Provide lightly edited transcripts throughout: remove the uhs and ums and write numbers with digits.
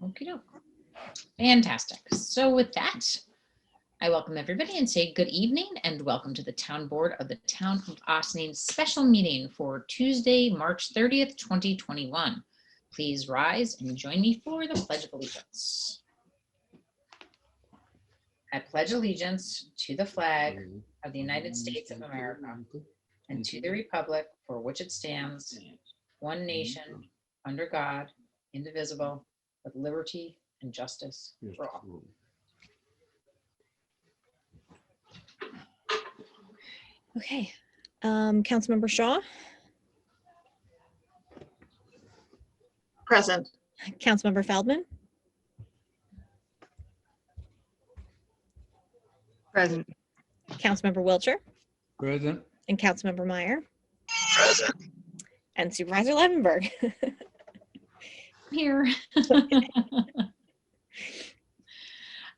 Okie doke. Fantastic. So with that, I welcome everybody and say good evening and welcome to the Town Board of the Town of Ossining special meeting for Tuesday, March 30th, 2021. Please rise and join me for the Pledge of Allegiance. I pledge allegiance to the flag of the United States of America and to the republic for which it stands, one nation, under God, indivisible, with liberty and justice for all. Okay, Councilmember Shaw, Present. Councilmember Feldman, Present. Councilmember Wiltshire, Present. and Councilmember Meyer, Present. and Supervisor Levenberg. Here.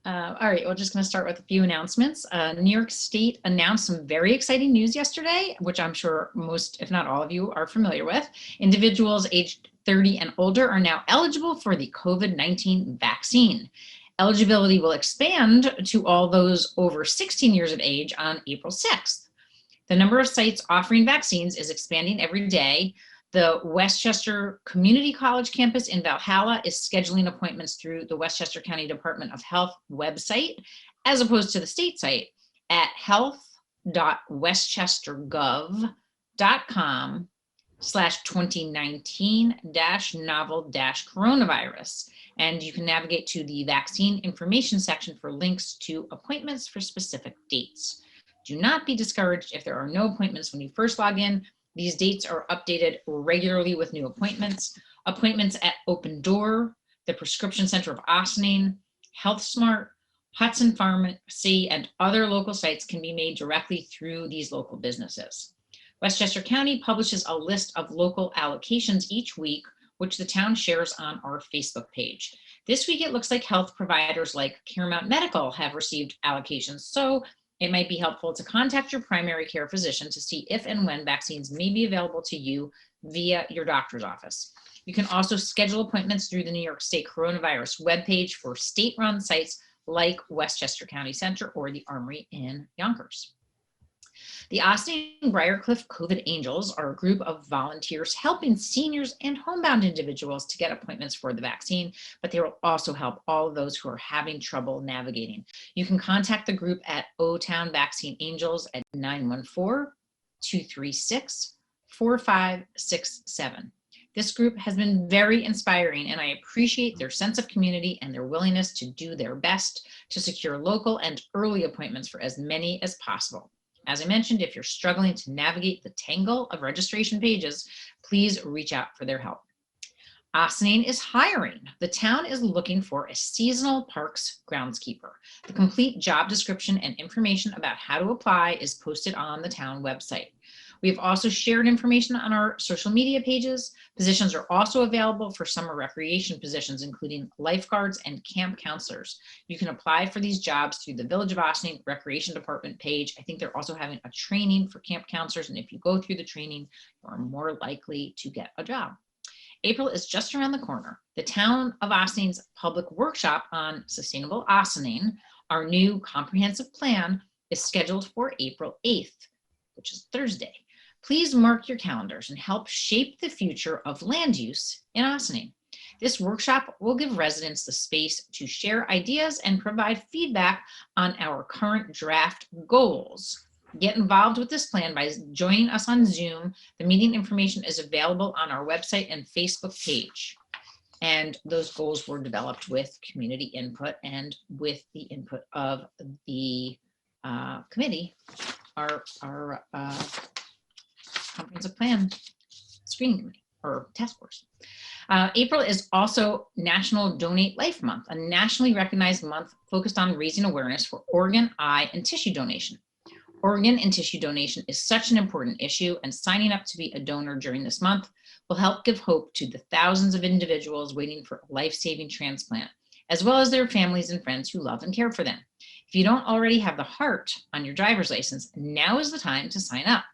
All right, we're just going to start with a few announcements. New York State announced some very exciting news yesterday, which I'm sure most, if not all of you, are familiar with. Individuals aged 30 and older are now eligible for the COVID-19 vaccine. Eligibility will expand to all those over 16 years of age on April 6th. The number of sites offering vaccines is expanding every day. The Westchester Community College campus in Valhalla is scheduling appointments through the Westchester County Department of Health website, as opposed to the state site at health.westchestergov.com/2019-novel-coronavirus. And you can navigate to the vaccine information section for links to appointments for specific dates. Do not be discouraged if there are no appointments when you first log in. These dates are updated regularly with new appointments. Appointments at Open Door, the Prescription Center of Ossining, HealthSmart, Hudson Pharmacy, and other local sites can be made directly through these local businesses. Westchester County publishes a list of local allocations each week, which the town shares on our Facebook page. This week, it looks like health providers like Caremount Medical have received allocations, so it might be helpful to contact your primary care physician to see if and when vaccines may be available to you via your doctor's office. You can also schedule appointments through the New York State coronavirus webpage for state-run sites like Westchester County Center or the Armory in Yonkers. The Ossining Briarcliff COVID Angels are a group of volunteers helping seniors and homebound individuals to get appointments for the vaccine, but they will also help all of those who are having trouble navigating. You can contact the group at O-Town Vaccine Angels at 914-236-4567. This group has been very inspiring, and I appreciate their sense of community and their willingness to do their best to secure local and early appointments for as many as possible. As I mentioned, if you're struggling to navigate the tangle of registration pages, please reach out for their help. Ossining is hiring. The town is looking for a seasonal parks groundskeeper. The complete job description and information about how to apply is posted on the town website. We have also shared information on our social media pages. Positions are also available for summer recreation positions, including lifeguards and camp counselors. You can apply for these jobs through the Village of Ossining Recreation Department page. I think they're also having a training for camp counselors, and if you go through the training, you are more likely to get a job. April is just around the corner. The Town of Ossining's public workshop on sustainable Ossining, our new comprehensive plan, is scheduled for April 8th, which is Thursday. Please mark your calendars and help shape the future of land use in Ossining. This workshop will give residents the space to share ideas and provide feedback on our current draft goals. Get involved with this plan by joining us on Zoom. The meeting information is available on our website and Facebook page. And those goals were developed with community input and with the input of the committee, our comprehensive plan screening committee or task force. April is also National Donate Life Month, a nationally recognized month focused on raising awareness for organ, eye, and tissue donation. Organ and tissue donation is such an important issue, and signing up to be a donor during this month will help give hope to the thousands of individuals waiting for a life-saving transplant, as well as their families and friends who love and care for them. If you don't already have the heart on your driver's license, now is the time to sign up.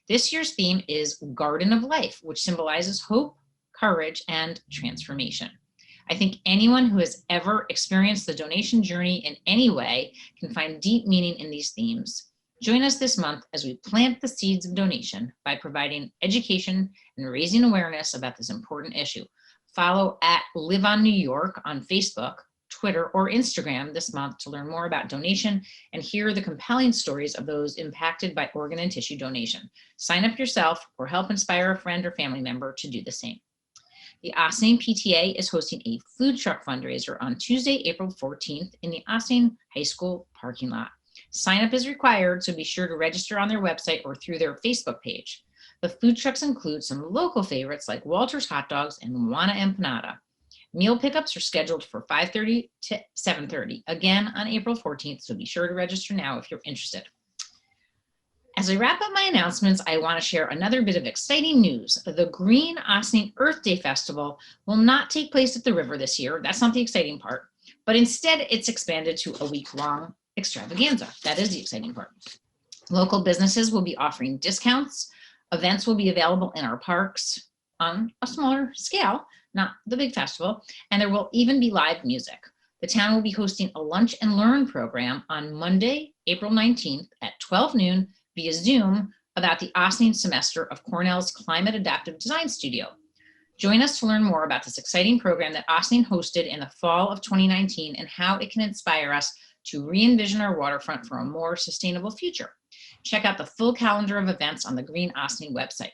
This year's theme is Garden of Life, which symbolizes hope, courage, and transformation. I think anyone who has ever experienced the donation journey in any way can find deep meaning in these themes. Join us this month as we plant the seeds of donation by providing education and raising awareness about this important issue. Follow at Live on New York on Facebook, Twitter, or Instagram this month to learn more about donation and hear the compelling stories of those impacted by organ and tissue donation. Sign up yourself or help inspire a friend or family member to do the same. The Ossining PTA is hosting a food truck fundraiser on Tuesday, April 14th in the Ossining High School parking lot. Sign up is required, so be sure to register on their website or through their Facebook page. The food trucks include some local favorites like Walter's Hot Dogs and Juana Empanada. Meal pickups are scheduled for 5:30 to 7:30, again on April 14th, so be sure to register now if you're interested. As I wrap up my announcements, I want to share another bit of exciting news. The Green Ossining Earth Day Festival will not take place at the river this year. That's not the exciting part, but instead it's expanded to a week-long extravaganza. That is the exciting part. Local businesses will be offering discounts. Events will be available in our parks on a smaller scale, not the big festival, and there will even be live music. The town will be hosting a lunch and learn program on Monday, April 19th at 12 noon via Zoom about the Ossining semester of Cornell's Climate Adaptive Design Studio. Join us to learn more about this exciting program that Ossining hosted in the fall of 2019 and how it can inspire us to re-envision our waterfront for a more sustainable future. Check out the full calendar of events on the Green Ossining website.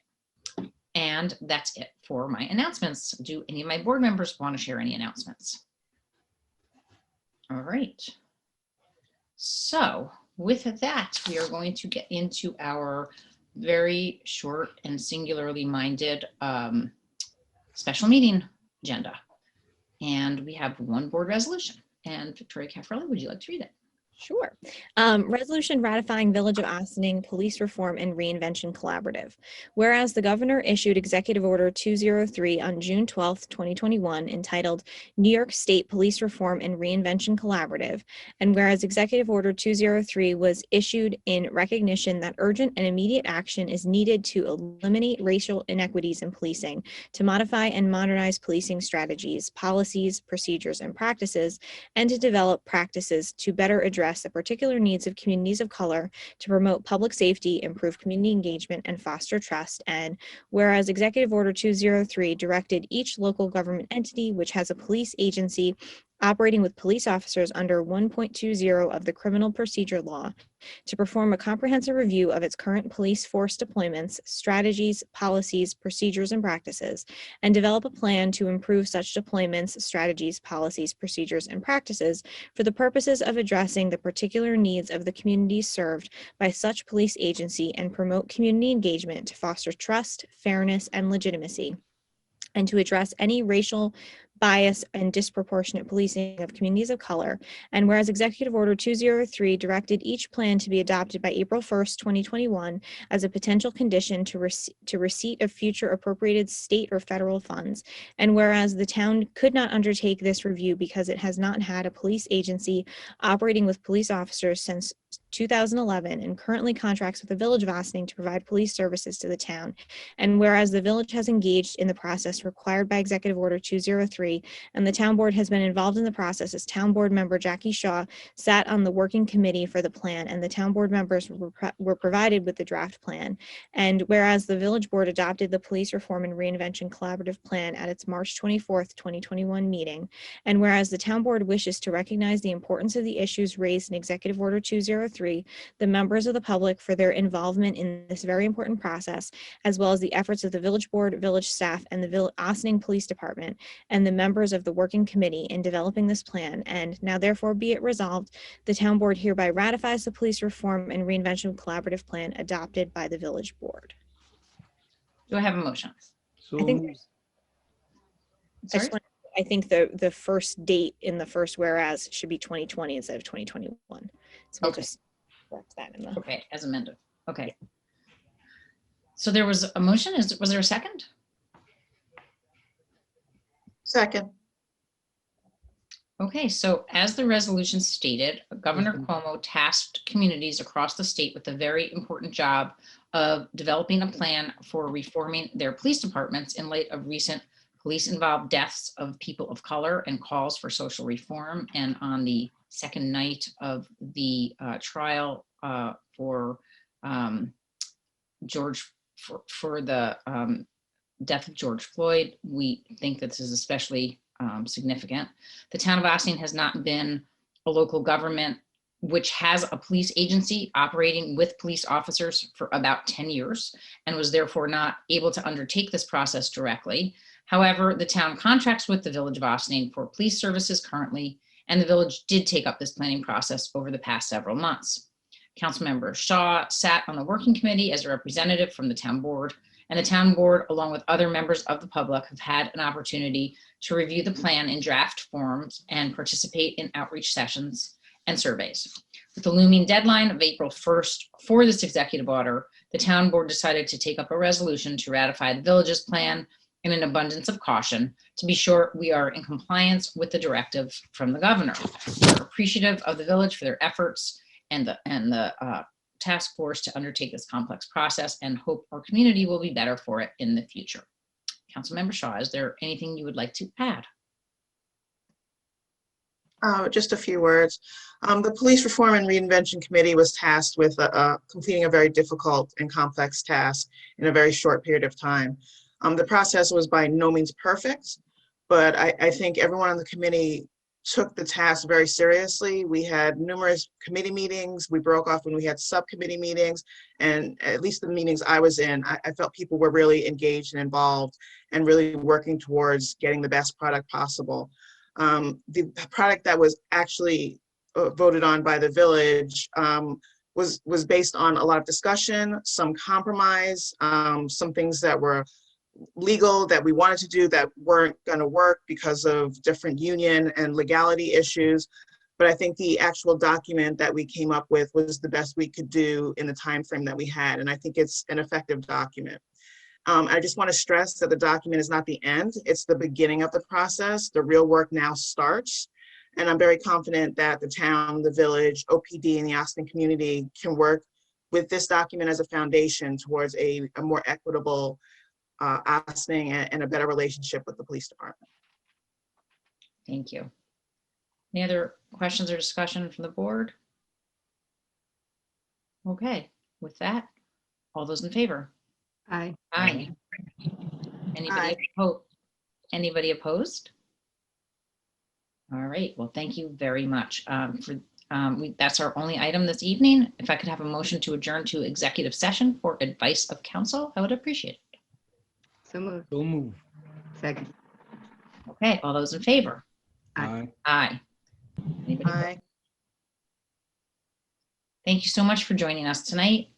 And that's it for my announcements. Do any of my board members want to share any announcements? All right. So with that, we are going to get into our very short and singularly minded special meeting agenda. And we have one board resolution. And Victoria Caffarelli, would you like to read it? Sure. Resolution ratifying Village of Ossining Police Reform and Reinvention Collaborative. Whereas the governor issued Executive Order 203 on June 12, 2021, entitled New York State Police Reform and Reinvention Collaborative, and whereas Executive Order 203 was issued in recognition that urgent and immediate action is needed to eliminate racial inequities in policing, to modify and modernize policing strategies, policies, procedures, and practices, and to develop practices to better address the particular needs of communities of color, to promote public safety, improve community engagement, and foster trust. And whereas Executive Order 203 directed each local government entity which has a police agency operating with police officers under 1.20 of the Criminal Procedure Law to perform a comprehensive review of its current police force deployments, strategies, policies, procedures, and practices, and develop a plan to improve such deployments, strategies, policies, procedures, and practices for the purposes of addressing the particular needs of the communities served by such police agency and promote community engagement to foster trust, fairness, and legitimacy, and to address any racial bias and disproportionate policing of communities of color. And whereas Executive Order 203 directed each plan to be adopted by April 1st, 2021 as a potential condition to receipt of future appropriated state or federal funds. And whereas the town could not undertake this review because it has not had a police agency operating with police officers since 2011 and currently contracts with the Village of Ossining to provide police services to the town. And whereas the village has engaged in the process required by Executive Order 203, and the town board has been involved in the process as town board member Jackie Shaw sat on the working committee for the plan, and the town board members were provided with the draft plan. And whereas the village board adopted the Police Reform and Reinvention Collaborative Plan at its March 24th, 2021 meeting, and whereas the town board wishes to recognize the importance of the issues raised in Executive Order 203, the members of the public for their involvement in this very important process, as well as the efforts of the village board, village staff, and the Ossining Police Department, and the members of the working committee in developing this plan. And now therefore be it resolved, the town board hereby ratifies the Police Reform and Reinvention Collaborative Plan adopted by the village board. Do I have a motion? So I think moved. Sorry? I think the first date in the first whereas should be 2020 instead of 2021. So we'll Okay. just correct that in the. Okay, as amended. Okay. So there was a motion. Was there a second? Second. Okay, so as the resolution stated, Governor Cuomo tasked communities across the state with the very important job of developing a plan for reforming their police departments in light of recent police-involved deaths of people of color and calls for social reform. And on the second night of the trial for the death of George Floyd, we think that this is especially significant. The town of Ossining has not been a local government which has a police agency operating with police officers for about 10 years and was therefore not able to undertake this process directly. However, the town contracts with the Village of Ossining for police services currently, and the village did take up this planning process over the past several months. Councilmember Shaw sat on the working committee as a representative from the town board, and the town board, along with other members of the public, have had an opportunity to review the plan in draft forms and participate in outreach sessions and surveys. With the looming deadline of April 1st for this executive order, the town board decided to take up a resolution to ratify the village's plan in an abundance of caution to be sure we are in compliance with the directive from the governor. We're appreciative of the village for their efforts and the task force to undertake this complex process, and hope our community will be better for it in the future. Councilmember Shaw, is there anything you would like to add? Just a few words. The Police Reform and Reinvention Committee was tasked with completing a very difficult and complex task in a very short period of time. The process was by no means perfect, but I think everyone on the committee took the task very seriously. We had numerous committee meetings. We broke off when we had subcommittee meetings, and at least the meetings I was in, I felt people were really engaged and involved and really working towards getting the best product possible. The product that was actually voted on by the village was based on a lot of discussion, some compromise, some things that were legal that we wanted to do that weren't going to work because of different union and legality issues. But I think the actual document that we came up with was the best we could do in the time frame that we had, and I think it's an effective document. I just want to stress that the document is not the end, it's the beginning of the process. The real work now starts, and I'm very confident that the town, the village, OPD, and the Ossining community can work with this document as a foundation towards a more equitable Ossining and a better relationship with the police department. Thank you. Any other questions or discussion from the board? Okay, with that, all those in favor? Aye. Aye. Anybody opposed? All right, well, thank you very much. That's our only item this evening. If I could have a motion to adjourn to executive session for advice of counsel, I would appreciate it. So moved. So move. Second. Okay, all those in favor? Aye. Aye. Anybody opposed? Aye. Thank you so much for joining us tonight.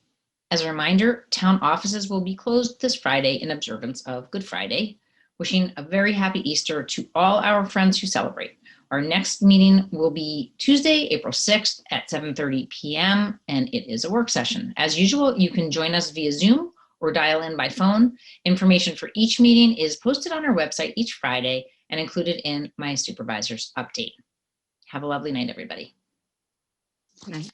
As a reminder, town offices will be closed this Friday in observance of Good Friday. Wishing a very happy Easter to all our friends who celebrate. Our next meeting will be Tuesday, April 6th at 7:30 p.m. and it is a work session. As usual, you can join us via Zoom or dial in by phone. Information for each meeting is posted on our website each Friday and included in my supervisor's update. Have a lovely night, everybody. Night.